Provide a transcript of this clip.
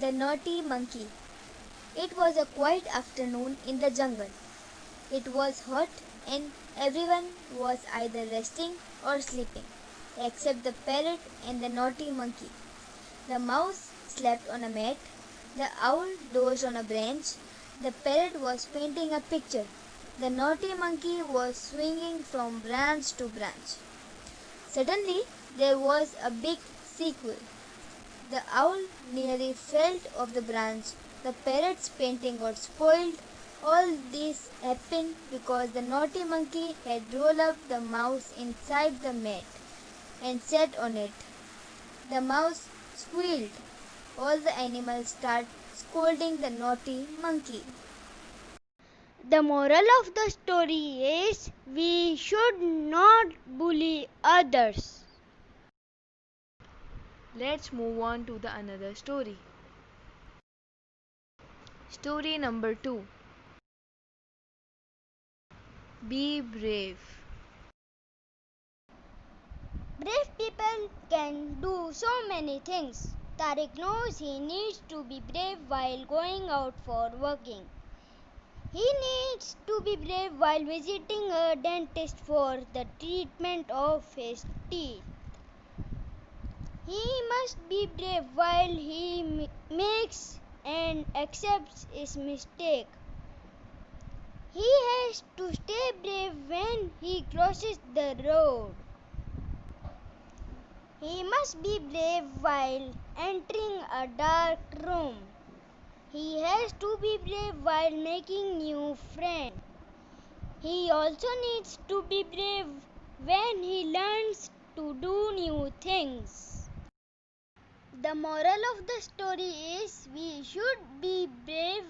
The Naughty Monkey. It was a quiet afternoon in the jungle. It was hot and everyone was either resting or sleeping, except the parrot and the naughty monkey. The mouse slept on a mat, the owl dozed on a branch, the parrot was painting a picture, the naughty monkey was swinging from branch to branch. Suddenly, there was a big sequel. The owl nearly fell off the branch. The parrot's painting got spoiled. All this happened because the naughty monkey had rolled up the mouse inside the mat and sat on it. The mouse squealed. All the animals started scolding the naughty monkey. The moral of the story is we should not bully others. Let's move on to the another story. Story number 2. Be brave. Brave people can do so many things. Tariq knows he needs to be brave while going out for working. He needs to be brave while visiting a dentist for the treatment of his teeth. He must be brave while he makes and accepts his mistake. He has to stay brave when he crosses the road. He must be brave while entering a dark room. He has to be brave while making new friends. He also needs to be brave when he learns to do new things. The moral of the story is we should be brave